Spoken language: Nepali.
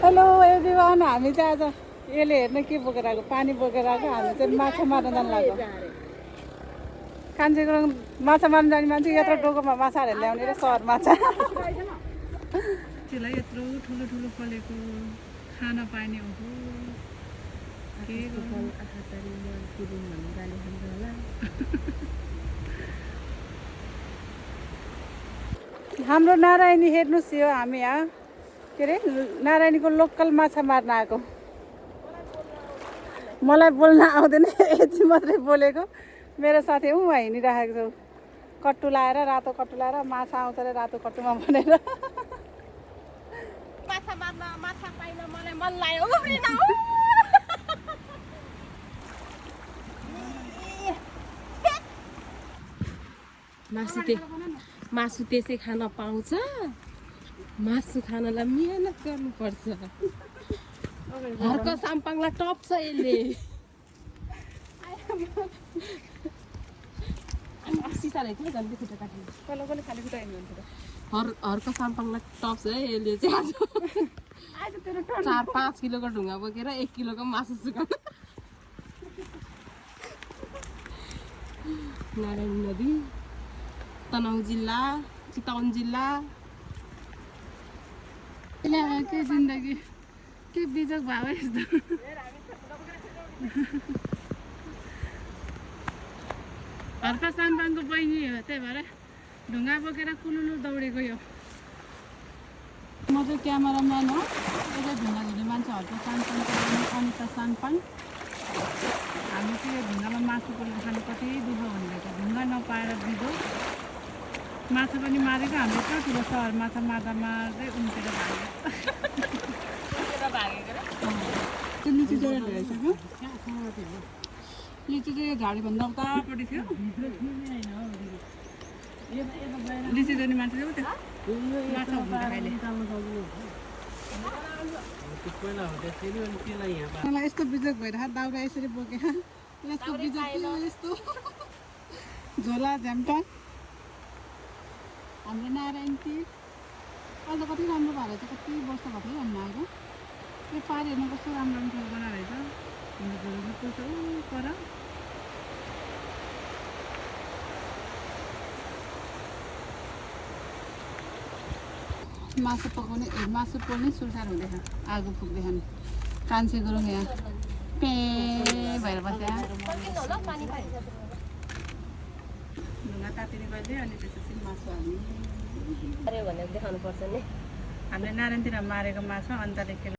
हेलो एभ्रिवान, हामी चाहिँ आज यसले हेर्न के बोकेर आएको, पानी बोकेर आएको। हामी चाहिँ माछा मार्न जानु लाग्यो। कान्छेको माछा मार्न जाने मान्छे यत्रो डोकोमा माछाहरू ल्याउने र सहर माछा। त्यसलाई यत्रो ठुलो ठुलो फलेको खान पाइने हो। हाम्रो नारायणी हेर्नुहोस्, यो हामी यहाँ के अरे नारायणीको लोकल माछा मार्न आएको। मलाई बोल्न आउँदैन, यति मात्रै बोलेको। मेरो साथी उहाँ हिँडिराखेको छौ, कट्टु लाएर, रातो कट्टु लाएर। माछा आउँछ अरे रातो कट्टुमा भनेर। माछा मार्न माछा पाइन मलाई मन लाग्यो। मासु त्यसै खान पाउँछ, मासु खानलाई मिहिनेत गर्नुपर्छ। घरको साम्पाङलाई टप्छ यसले। हरको साम्पाङलाई टप्छ है यसले चाहिँ। आज 4-5 किलोको ढुङ्गा बोकेर 1 किलोको मासु सुकाउनु। नारायणी नदी, तनहुँ जिल्ला, चितवन जिल्ला। के जिन्दगी के बिजोग भयो यस्तो। हर्का साम्पाङको बहिनी हो, त्यही भएर ढुङ्गा बोकेर कुलुलु दौडेको यो। म चाहिँ क्यामेराम्यान हो। यसले ढुङ्गा झुने मान्छे हर्का साम्पाङको बहिनी अनिता साम्पाङ। हामी चाहिँ यो ढुङ्गामा मासु पोलेर खानु कति दुःख भनिरहेको। ढुङ्गा नपाएर बिजो माछा पनि मारेको। हाम्रो यत्रो ठुलो सहर माछा मार्दा मार्दै उम्केर भागेको। त्यो लिची जोडेर ल्याइसक्यो। लिची चाहिँ यो झाडीभन्दा उतापट्टि थियो। लिची जोड्ने मान्छे चाहिँ त्यो माछा हुन्छ अहिले। मलाई यस्तो बिजोग भइरहेको, दाउरा यसरी बोकेर। यस्तो बिजोग के हो यस्तो। झोला झ्याम्टा हाम्रो नारायणी। अहिले त कति राम्रो भएर चाहिँ कति वर्ष भयो भन्नु आएको। यो पारी हेर्नु कस्तो राम्रो राम्रो ठाउँ बनाएर रहेछ। ढुङ्गाहरू छ पर। मासु पकाउने मासु पोल्ने सुर्सार हुँदैछ, आगो फुक्दैछन्। कान्छे गुरुङ यहाँ पे भएर बस्या। ढुङ्गा तातिने कहिले अनि त्यसपछि मासु हाल्ने भनेर देखाउनु पर्छ नि। हामीले नारायणतिर मारेको माछा अन्त